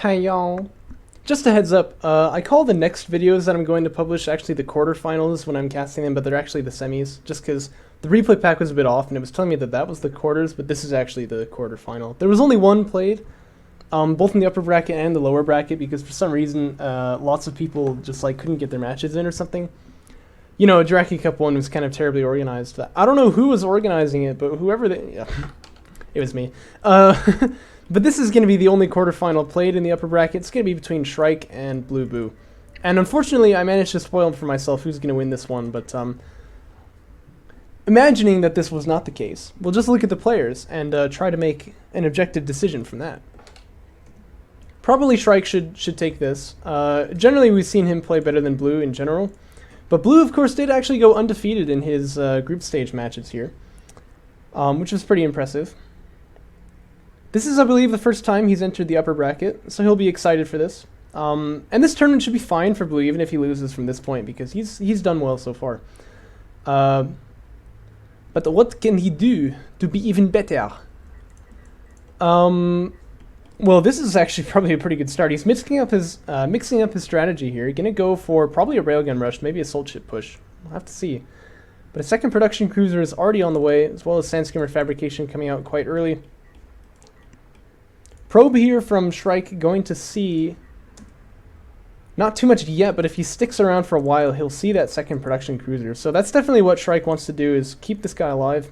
Hey y'all. Just a heads up, I call the next videos that I'm going to publish actually the quarterfinals when I'm casting them, but they're actually the semis, just because the replay pack was a bit off and it was telling me that that was the quarters, but this is actually the quarterfinal. There was only one played, both in the upper bracket and the lower bracket, because for some reason lots of people just like couldn't get their matches in or something. You know, Jaraci Cup 1 was kind of terribly organized. I don't know who was organizing it, but whoever they... Yeah, it was me. But this is going to be the only quarterfinal played in the upper bracket. It's going to be between Shrike and BlueBoo. And unfortunately, I managed to spoil for myself who's going to win this one, but imagining that this was not the case, we'll just look at the players and try to make an objective decision from that. Probably Shrike should take this. Generally, we've seen him play better than Blue in general. But Blue, of course, did actually go undefeated in his group stage matches here, which was pretty impressive. This is, I believe, the first time he's entered the upper bracket, so he'll be excited for this. And this tournament should be fine for Blue, even if he loses from this point, because he's done well so far. But what can he do to be even better? Well, this is actually probably a pretty good start. He's mixing up his strategy here. He's gonna go for probably a railgun rush, maybe a salt ship push. We'll have to see. But a second production cruiser is already on the way, as well as sandskimmer fabrication coming out quite early. Probe here from Shrike, going to see not too much yet, but if he sticks around for a while, he'll see that second production cruiser. So that's definitely what Shrike wants to do, is keep this guy alive.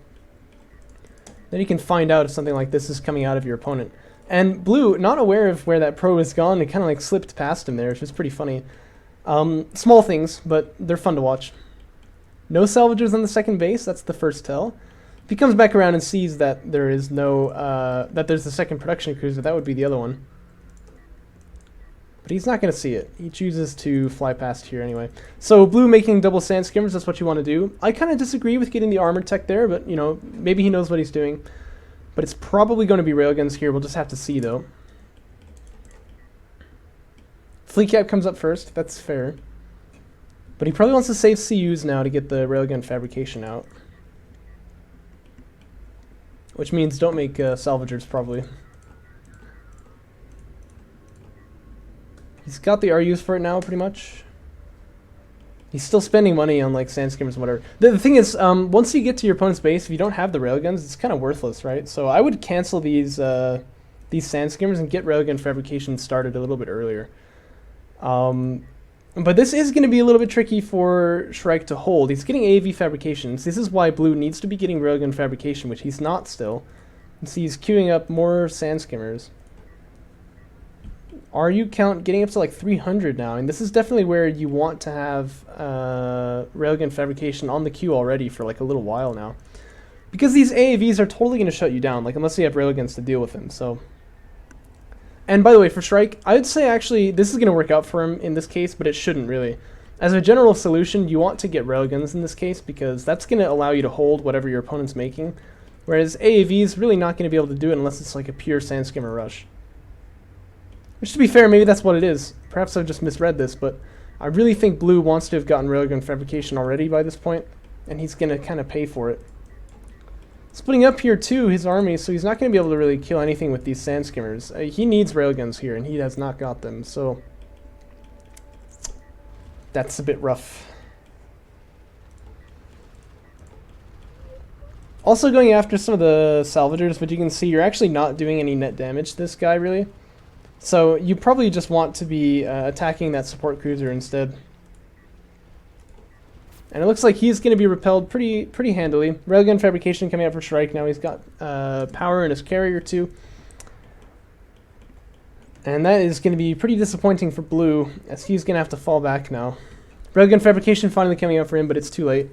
Then you can find out if something like this is coming out of your opponent. And Blue, not aware of where that probe has gone, it kind of like slipped past him there, which is pretty funny. Small things, but they're fun to watch. No salvagers on the second base, that's the first tell. If he comes back around and sees that there is no, that there's the second production cruiser, that would be the other one. But he's not going to see it. He chooses to fly past here anyway. So Blue making double sand skimmers, that's what you want to do. I kind of disagree with getting the armor tech there, but you know, maybe he knows what he's doing. But it's probably going to be railguns here, we'll just have to see though. Fleet cap comes up first, that's fair. But he probably wants to save CUs now to get the railgun fabrication out. Which means don't make salvagers, probably. He's got the RUs for it now, pretty much. He's still spending money on like sand skimmers and whatever. The thing is, once you get to your opponent's base, if you don't have the railguns, it's kind of worthless, right? So I would cancel these sand skimmers and get railgun fabrication started a little bit earlier. But this is going to be a little bit tricky for Shrike to hold. He's getting AAV fabrications. This is why Blue needs to be getting railgun fabrication, which he's not still. And see, he's queuing up more sand skimmers. RU count getting up to like 300 now, and this is definitely where you want to have railgun fabrication on the queue already for like a little while now. Because these AAVs are totally going to shut you down, like unless you have railguns to deal with them, so... And by the way, for Shrike, I'd say actually this is going to work out for him in this case, but it shouldn't really. As a general solution, you want to get railguns in this case, because that's going to allow you to hold whatever your opponent's making. Whereas AAV is really not going to be able to do it unless it's like a pure sand skimmer rush. Which, to be fair, maybe that's what it is. Perhaps I've just misread this, but I really think Blue wants to have gotten railgun fabrication already by this point, and he's going to kind of pay for it. Splitting up here too, his army, so he's not going to be able to really kill anything with these sand skimmers. He needs railguns here, and he has not got them, so that's a bit rough. Also going after some of the salvagers, but you can see you're actually not doing any net damage to this guy, really. So you probably just want to be attacking that support cruiser instead. And it looks like he's going to be repelled pretty handily. Railgun fabrication coming out for Shrike. Now he's got power in his carrier too. And that is going to be pretty disappointing for Blue, as he's going to have to fall back now. Railgun fabrication finally coming out for him, but it's too late.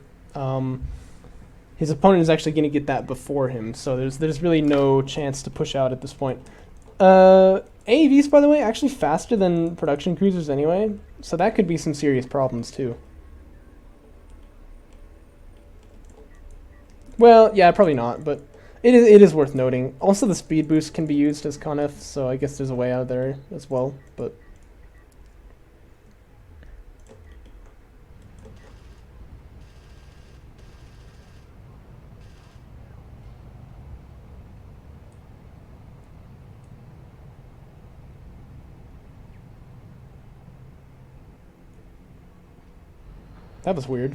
His opponent is actually going to get that before him, so there's really no chance to push out at this point. AAVs, by the way, actually faster than production cruisers anyway, so that could be some serious problems too. Well, yeah, probably not, but it is worth noting. Also, the speed boost can be used as conf, so I guess there's a way out of there as well, but... That was weird.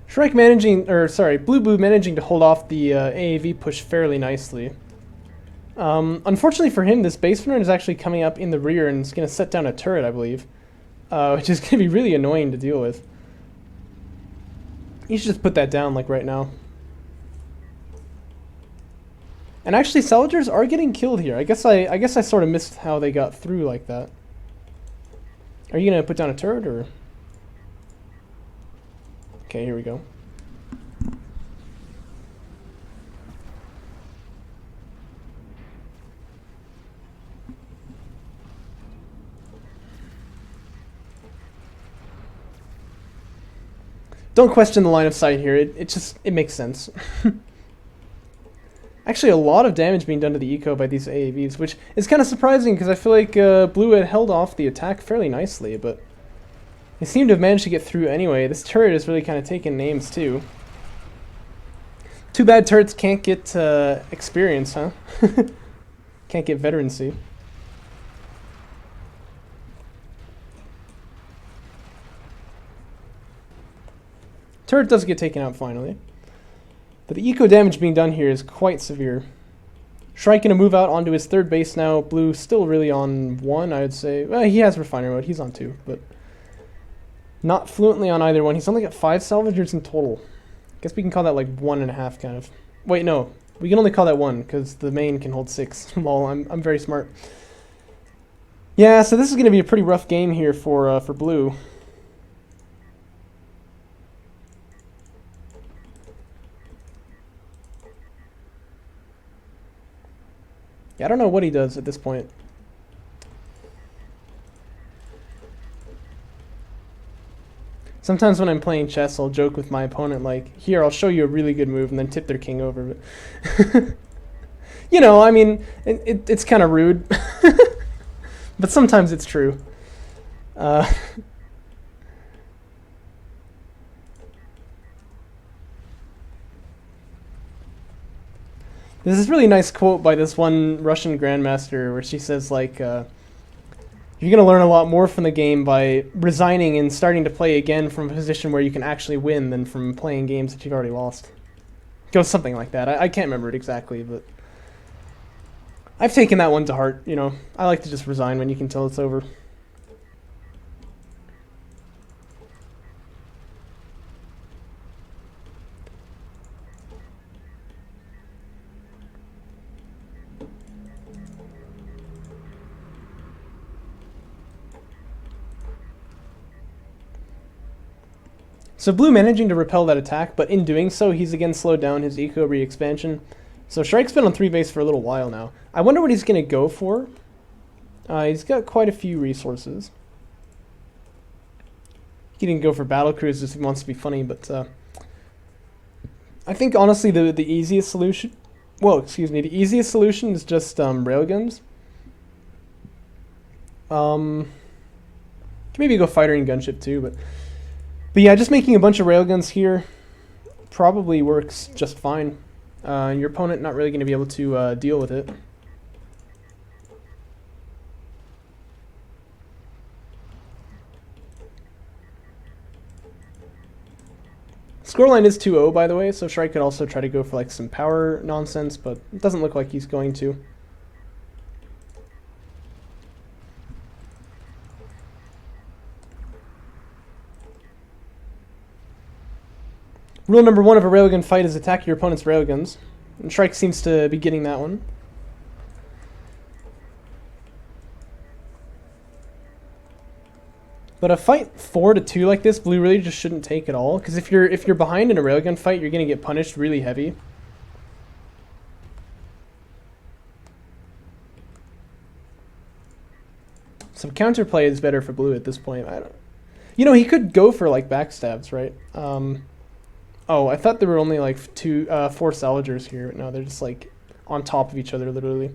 Shrike managing, or sorry, BlueBoo managing to hold off the AAV push fairly nicely. Unfortunately for him, this base runner is actually coming up in the rear and is going to set down a turret, I believe. Which is going to be really annoying to deal with. You should just put that down, like, right now. And actually, salvagers are getting killed here. I guess I sort of missed how they got through like that. Are you going to put down a turret, or...? Okay, here we go. Don't question the line of sight here. It makes sense. Actually, a lot of damage being done to the eco by these AAVs, which is kind of surprising because I feel like Blue had held off the attack fairly nicely, but they seem to have managed to get through anyway. This turret is really kind of taking names too. Too bad turrets can't get experience, huh? Can't get veterancy. Turret does get taken out finally. But the eco damage being done here is quite severe. Shrike gonna move out onto his third base now. Blue still really on 1, I would say. Well, he has refiner mode, he's on 2, but not fluently on either one. He's only got 5 salvagers in total. Guess we can call that like 1.5 kind of. Wait, no. We can only call that 1 because the main can hold 6. Lol, I'm very smart. Yeah, so this is gonna be a pretty rough game here for Blue. Yeah, I don't know what he does at this point. Sometimes when I'm playing chess, I'll joke with my opponent like, here, I'll show you a really good move, and then tip their king over. But you know, I mean, it's kind of rude. But sometimes it's true. There's this really nice quote by this one Russian grandmaster where she says, like, you're going to learn a lot more from the game by resigning and starting to play again from a position where you can actually win than from playing games that you've already lost. It goes something like that. I can't remember it exactly, but I've taken that one to heart, you know. I like to just resign when you can tell it's over. So Blue managing to repel that attack, but in doing so, he's again slowed down his eco re-expansion. So Shrike's been on 3 base for a little while now. I wonder what he's going to go for. He's got quite a few resources. He didn't go for battle cruisers if he wants to be funny, but I think honestly the easiest solution... Well, excuse me, the easiest solution is just railguns. Can maybe go fighter and gunship too, but yeah, just making a bunch of railguns here probably works just fine. Your opponent not really going to be able to deal with it. Scoreline is 2-0, by the way, so Shrike could also try to go for like some power nonsense, but it doesn't look like he's going to. Rule number 1 of a railgun fight is attack your opponent's railguns. And Shrike seems to be getting that one. But a fight 4-2 like this, blue really just shouldn't take at all. Because if you're behind in a railgun fight, you're gonna get punished really heavy. Some counterplay is better for blue at this point. I don't. You know, he could go for like backstabs, right? Oh, I thought there were only like 4 salvagers here. No, they're just like on top of each other, literally.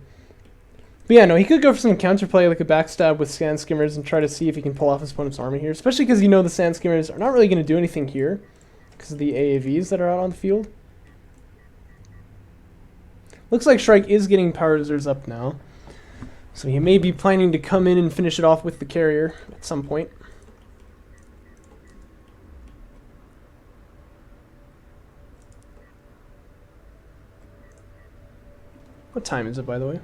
But yeah, no, he could go for some counterplay, like a backstab with sand skimmers, and try to see if he can pull off his opponent's army here. Especially because you know the sand skimmers are not really going to do anything here because of the AAVs that are out on the field. Looks like Shrike is getting power reserves up now. So he may be planning to come in and finish it off with the carrier at some point. What time is it, by the way?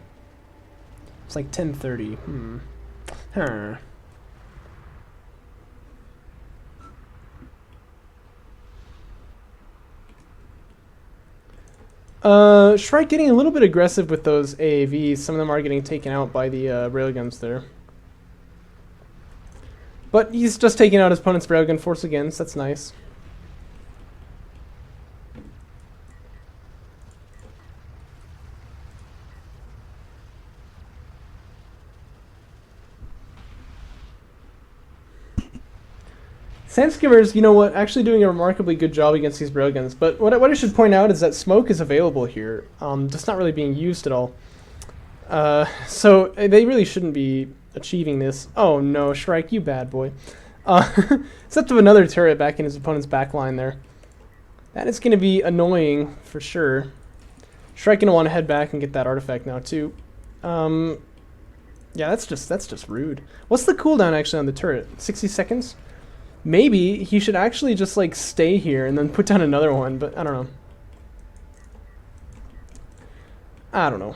It's like 10:30. Huh. Shrike getting a little bit aggressive with those AAVs. Some of them are getting taken out by the railguns there. But he's just taking out his opponent's railgun force again, so that's nice. Sand skimmers, you know what, actually doing a remarkably good job against these railguns. But what I should point out is that smoke is available here. Just not really being used at all. So they really shouldn't be achieving this. Oh no, Shrike, you bad boy. Set up another turret back in his opponent's back line there. That is going to be annoying for sure. Shrike going to want to head back and get that artifact now too. Yeah, that's just rude. What's the cooldown actually on the turret? 60 seconds? Maybe he should actually just like stay here and then put down another one, but I don't know. I don't know.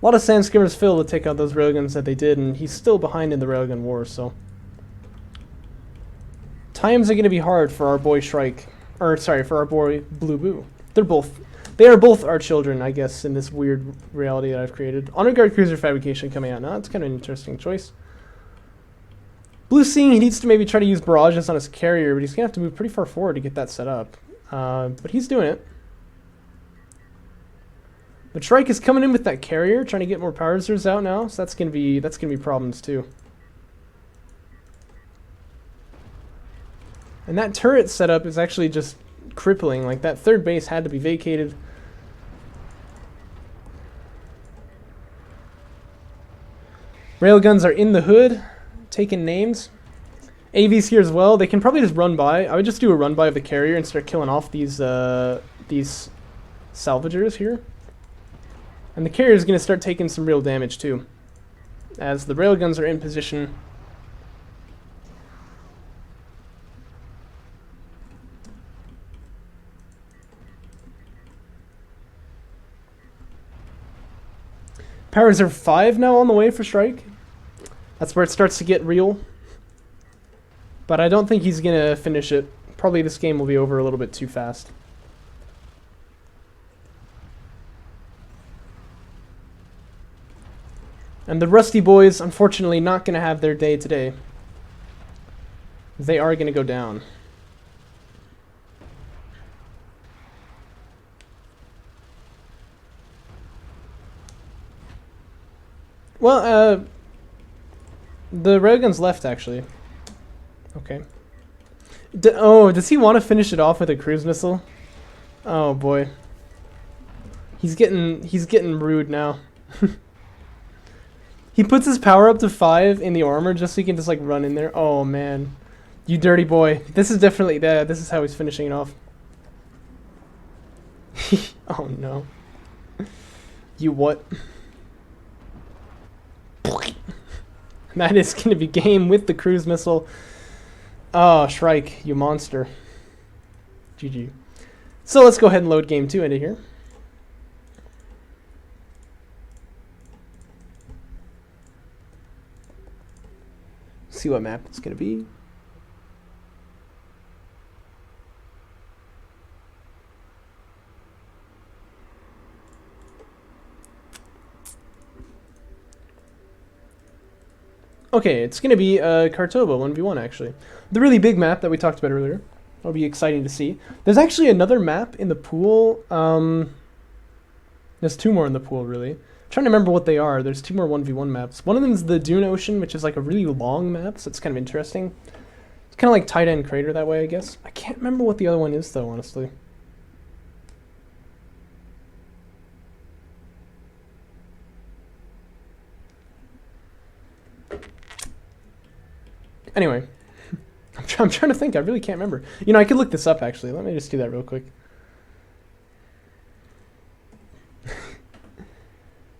A lot of sand skimmers failed to take out those railguns that they did, and he's still behind in the railgun war, so. Times are going to be hard for our boy Shrike. Or, sorry, for our boy BlueBoo. They are both our children, I guess, in this weird reality that I've created. Honor Guard Cruiser Fabrication coming out now. It's kind of an interesting choice. Blue seeing he needs to maybe try to use barrages on his carrier, but he's going to have to move pretty far forward to get that set up. But he's doing it. But Shrike is coming in with that carrier, trying to get more power reserves out now, so that's gonna be problems too. And that turret setup is actually just crippling. Like that third base had to be vacated. Railguns are in the hood, taking names. AVs here as well. They can probably just run by. I would just do a run by of the carrier and start killing off these salvagers here. And the carrier is going to start taking some real damage too, as the railguns are in position. Power Reserve 5 now on the way for Shrike. That's where it starts to get real. But I don't think he's going to finish it. Probably this game will be over a little bit too fast. And the Rusty Boys, unfortunately, not going to have their day today. They are going to go down. Well, the railgun's left, actually. Okay. Does he want to finish it off with a cruise missile? Oh, boy. He's getting rude now. He puts his power up to 5 in the armor just so he can just like run in there. Oh man, you dirty boy. This is definitely this is how he's finishing it off. Oh no. You what? That is gonna be game with the cruise missile. Oh, Shrike, you monster. GG. So let's go ahead and load game 2 into here. See what map it's going to be. Okay, it's going to be Kartoba 1v1, actually. The really big map that we talked about earlier. That'll be exciting to see. There's actually another map in the pool. There's 2 more in the pool, really. I'm trying to remember what they are. There's 2 more 1v1 maps. One of them is the Dune Ocean, which is like a really long map, so it's kind of interesting. It's kind of like Tight End Crater that way, I guess. I can't remember what the other one is, though, honestly. Anyway, I'm trying to think. I really can't remember. You know, I could look this up, actually. Let me just do that real quick.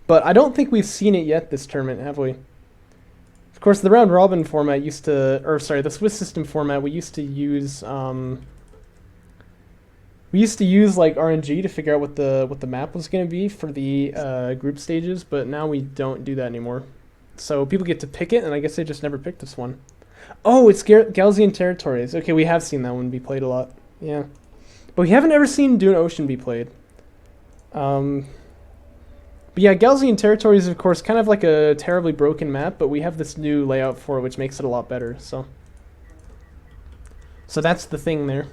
But I don't think we've seen it yet this tournament, have we? Of course, the round robin format used to, or sorry, the Swiss system format, we used to use like RNG to figure out what the map was going to be for the group stages, but now we don't do that anymore. So people get to pick it, and I guess they just never picked this one. Oh, it's Galzian Territories. Okay, we have seen that one be played a lot. Yeah. But we haven't ever seen Dune Ocean be played. But yeah, Galzian Territories is, of course, kind of like a terribly broken map, but we have this new layout for it, which makes it a lot better, so that's the thing there.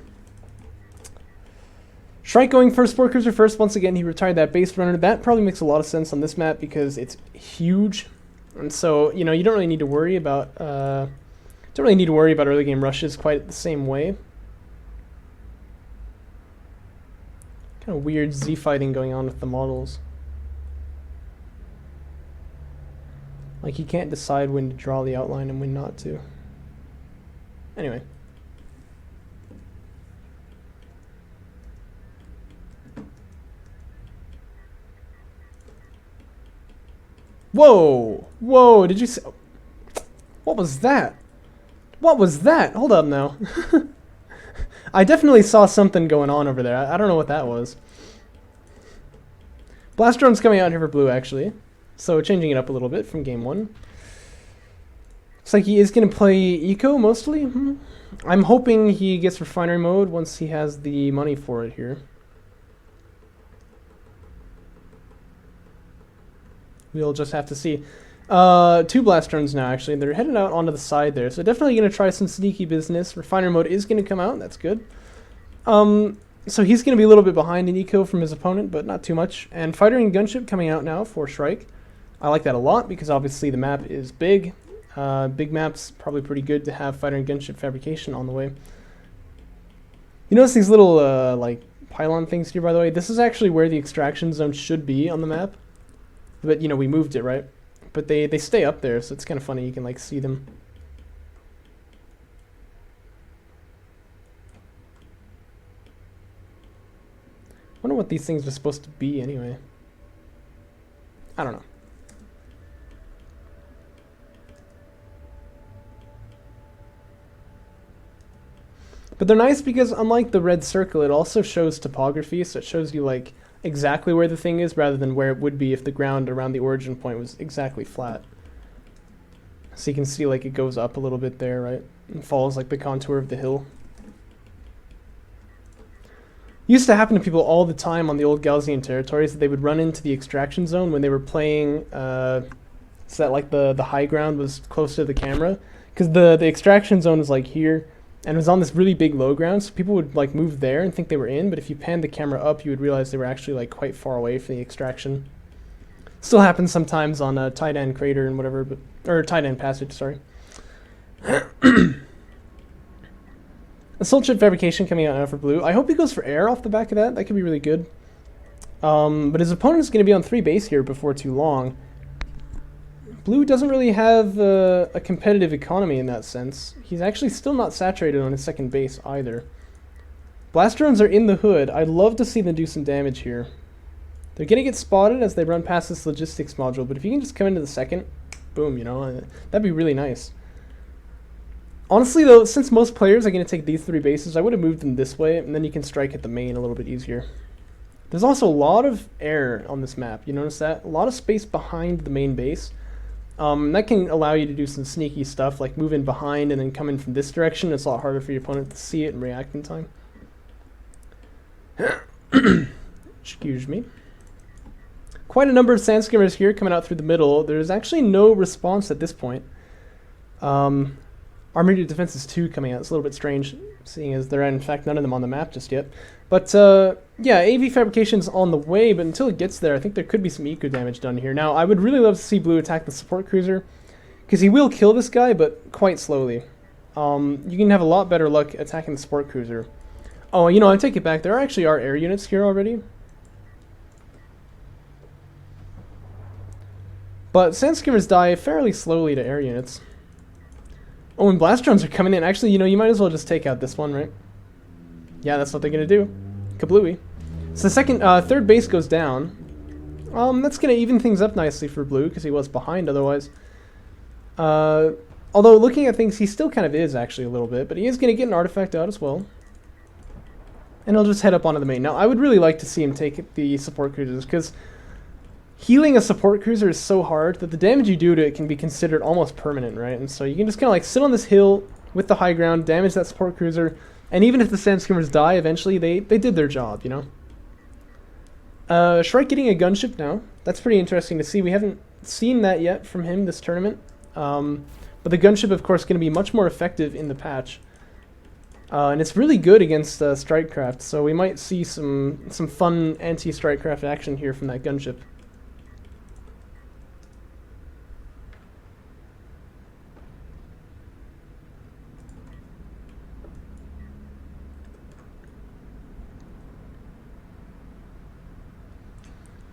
Shrike going for Sport Cruiser first. Once again, he retired that base runner. That probably makes a lot of sense on this map because it's huge. And so, you know, you don't really need to worry about early game rushes quite the same way. Kind of weird Z fighting going on with the models. Like, you can't decide when to draw the outline and when not to. Anyway. Whoa! Whoa, did you see? What was that? What was that? Hold up now. I definitely saw something going on over there. I don't know what that was. Blast drone's coming out here for blue, actually. So changing it up a little bit from game 1. Looks like he is going to play Eco, mostly. I'm hoping he gets refinery mode once he has the money for it here. We'll just have to see. 2 blast drones now, actually. They're headed out onto the side there. So definitely going to try some sneaky business. Refinery mode is going to come out. That's good. So he's going to be a little bit behind in eco from his opponent, but not too much. And fighter and gunship coming out now for Shrike. I like that a lot because obviously the map is big. Big map's probably pretty good to have fighter and gunship fabrication on the way. You notice these little like pylon things here, by the way? This is actually where the extraction zone should be on the map. But, you know, we moved it, right? But they stay up there, so it's kind of funny. You can, like, see them. I wonder what these things are supposed to be, anyway. I don't know. But they're nice because, unlike the red circle, it also shows topography, so it shows you, like, exactly where the thing is rather than where it would be if the ground around the origin point was exactly flat. So you can see like it goes up a little bit there, right? And follows like the contour of the hill. Used to happen to people all the time on the old Galzian territories that they would run into the extraction zone when they were playing so that like the high ground was close to the camera. Because the extraction zone was like here. And it was on this really big low ground, so people would like move there and think they were in, but if you panned the camera up, you would realize they were actually like quite far away from the extraction. Still happens sometimes on a tight end crater and whatever, but or tight end passage, sorry. Assault ship fabrication coming out now for blue. I hope he goes for air off the back of that. That could be really good. But his opponent is going to be on 3 base here before too long. Blue doesn't really have a competitive economy in that sense. He's actually still not saturated on his second base either. Blast drones are in the hood. I'd love to see them do some damage here. They're going to get spotted as they run past this logistics module, but if you can just come into the second, boom, you know, that'd be really nice. Honestly, though, since most players are going to take these 3 bases, I would have moved them this way, and then you can strike at the main a little bit easier. There's also a lot of air on this map. You notice that? A lot of space behind the main base. That can allow you to do some sneaky stuff, like move in behind and then come in from this direction. It's a lot harder for your opponent to see it and react in time. Excuse me. Quite a number of sand skimmers here coming out through the middle. There's actually no response at this point. Armored Unit Defenses 2 coming out. It's a little bit strange, seeing as there are in fact none of them on the map just yet. But yeah, AV Fabrication's on the way, but until it gets there, I think there could be some eco damage done here. Now, I would really love to see Blue attack the support cruiser, because he will kill this guy, but quite slowly. You can have a lot better luck attacking the support cruiser. Oh, you know, I take it back. There actually are air units here already. But Sandskimmers die fairly slowly to air units. Oh, and blast drones are coming in. Actually, you know, you might as well just take out this one, right? Yeah, that's what they're going to do. Kablooey. So the third base goes down. That's going to even things up nicely for Blue, because he was behind otherwise. Although, looking at things, he still kind of is, actually, a little bit. But he is going to get an artifact out as well. And he'll just head up onto the main. Now, I would really like to see him take the support cruisers, because healing a support cruiser is so hard that the damage you do to it can be considered almost permanent, right? And so you can just kind of like sit on this hill with the high ground, damage that support cruiser, and even if the Sandskimmers die eventually, they did their job, you know? Shrike getting a gunship now. That's pretty interesting to see. We haven't seen that yet from him this tournament. But the gunship, of course, is going to be much more effective in the patch. And it's really good against Strikecraft, so we might see some fun anti-Strikecraft action here from that gunship.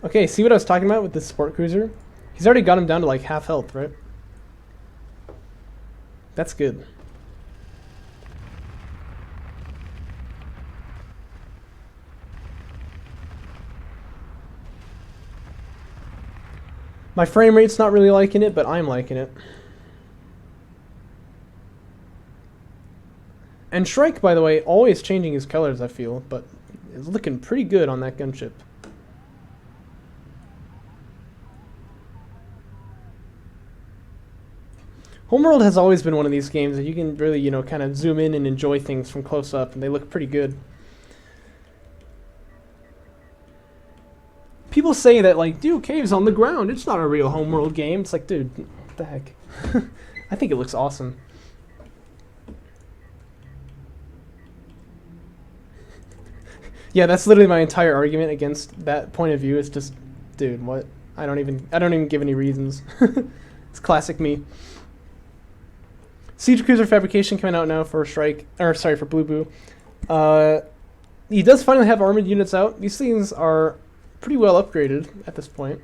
Okay, see what I was talking about with this support cruiser? He's already got him down to like half health, right? That's good. My frame rate's not really liking it, but I'm liking it. And Shrike, by the way, always changing his colors, I feel, but is looking pretty good on that gunship. Homeworld has always been one of these games that you can really, you know, kind of zoom in and enjoy things from close up, and they look pretty good. People say that, like, dude, caves on the ground, it's not a real Homeworld game. It's like, dude, what the heck? I think it looks awesome. Yeah, that's literally my entire argument against that point of view. It's just, dude, what? I don't even give any reasons. It's classic me. Siege Cruiser Fabrication coming out now for Shrike, or sorry, for BlueBoo. He does finally have armored units out. These things are pretty well upgraded at this point.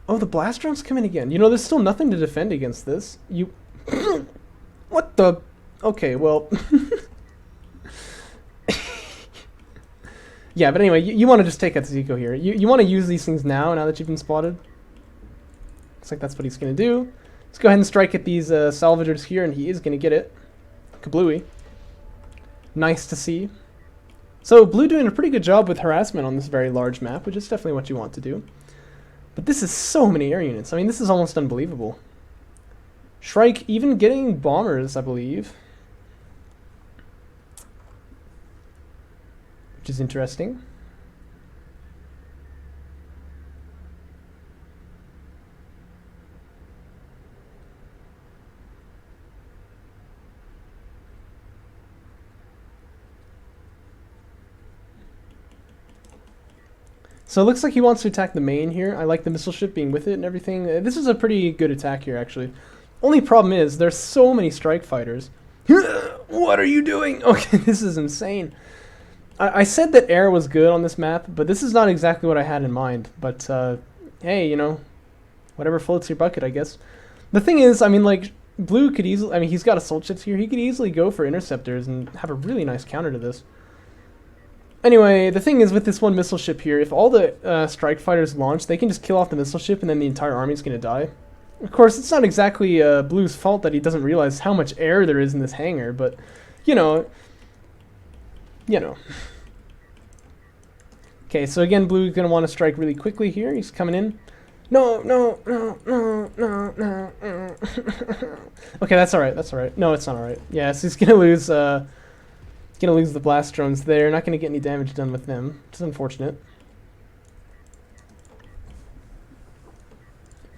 Oh, the blast drones come in again. You know, there's still nothing to defend against this. You... What the... Okay, well... Yeah, but anyway, you want to just take out the Zico here. You want to use these things now that you've been spotted. Looks like that's what he's going to do. Let's go ahead and strike at these salvagers here, and he is going to get it. Kablooey. Nice to see. So Blue doing a pretty good job with harassment on this very large map, which is definitely what you want to do. But this is so many air units. I mean, this is almost unbelievable. Shrike even getting bombers, I believe. Which is interesting. So it looks like he wants to attack the main here. I like the missile ship being with it and everything. This is a pretty good attack here, actually. Only problem is, there's so many strike fighters. What are you doing? Okay, this is insane. I said that air was good on this map, but this is not exactly what I had in mind. But, hey, you know, whatever floats your bucket, I guess. The thing is, I mean, like, Blue could easily... I mean, he's got assault ships here. He could easily go for interceptors and have a really nice counter to this. Anyway, the thing is with this one missile ship here, if all the strike fighters launch, they can just kill off the missile ship and then the entire army's going to die. Of course, it's not exactly Blue's fault that he doesn't realize how much air there is in this hangar, but, you know. Okay, so again, Blue's going to want to strike really quickly here. He's coming in. No. Okay, that's alright, that's alright. No, it's not alright. Yeah, so he's going to lose... Gonna lose the blast drones there. Not gonna get any damage done with them. It's unfortunate.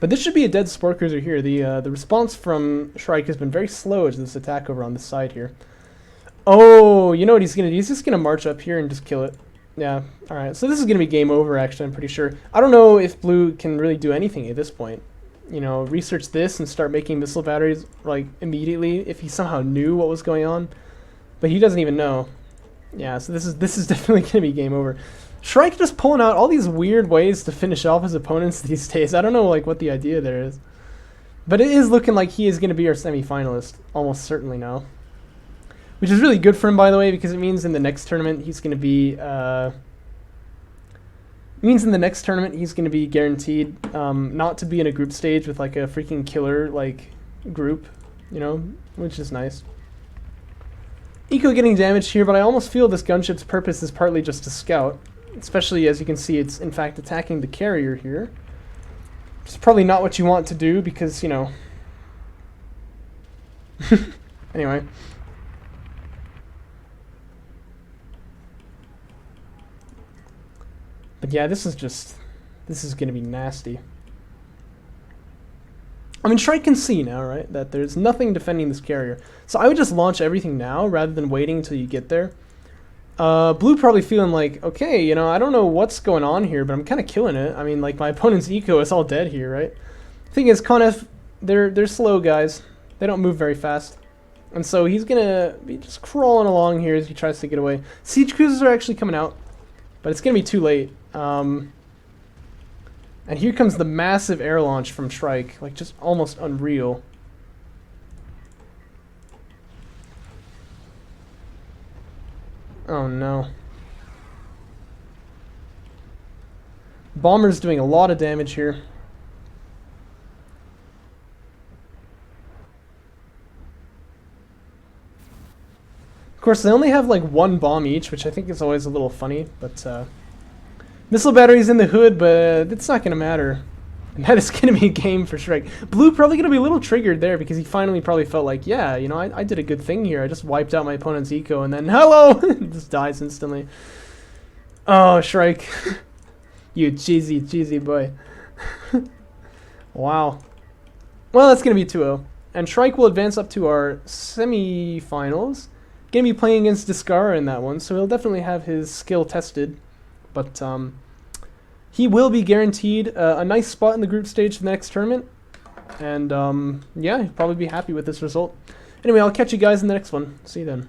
But this should be a dead Spore Cruiser here. The response from Shrike has been very slow as this attack over on this side here. Oh, you know what he's going to do? He's just going to march up here and just kill it. Yeah, alright. So this is going to be game over, actually, I'm pretty sure. I don't know if Blue can really do anything at this point. You know, research this and start making missile batteries, like, immediately, if he somehow knew what was going on. But he doesn't even know. Yeah, so this is definitely going to be game over. Shrike just pulling out all these weird ways to finish off his opponents these days. I don't know, like, what the idea there is. But it is looking like he is going to be our semi-finalist, almost certainly now. Which is really good for him, by the way, because it means in the next tournament he's going to be... guaranteed not to be in a group stage with, like, a freaking killer, like, group, you know, which is nice. Eco getting damaged here, but I almost feel this gunship's purpose is partly just to scout. Especially as you can see, it's in fact attacking the carrier here. It's probably not what you want to do because, you know... Anyway. But yeah, this is going to be nasty. I mean, Shrike can see now, right, that there's nothing defending this carrier. So I would just launch everything now rather than waiting until you get there. Blue probably feeling like, okay, you know, I don't know what's going on here, but I'm kind of killing it. I mean, like, my opponent's eco is all dead here, right? Thing is, Conef, they're slow guys. They don't move very fast. And so he's going to be just crawling along here as he tries to get away. Siege cruisers are actually coming out, but it's going to be too late. And here comes the massive air launch from Shrike, like just almost unreal. Oh no. Bomber's doing a lot of damage here. Of course, they only have like one bomb each, which I think is always a little funny, but missile batteries in the hood, but it's not going to matter. And that is going to be a game for Shrike. Blue probably going to be a little triggered there because he finally probably felt like, yeah, you know, I did a good thing here. I just wiped out my opponent's eco and then, hello! Just dies instantly. Oh, Shrike. You cheesy boy. Wow. Well, that's going to be 2-0. And Shrike will advance up to our semi-finals. Going to be playing against Discara in that one, so he'll definitely have his skill tested. But he will be guaranteed a nice spot in the group stage for the next tournament. And yeah, he'll probably be happy with this result. Anyway, I'll catch you guys in the next one. See you then.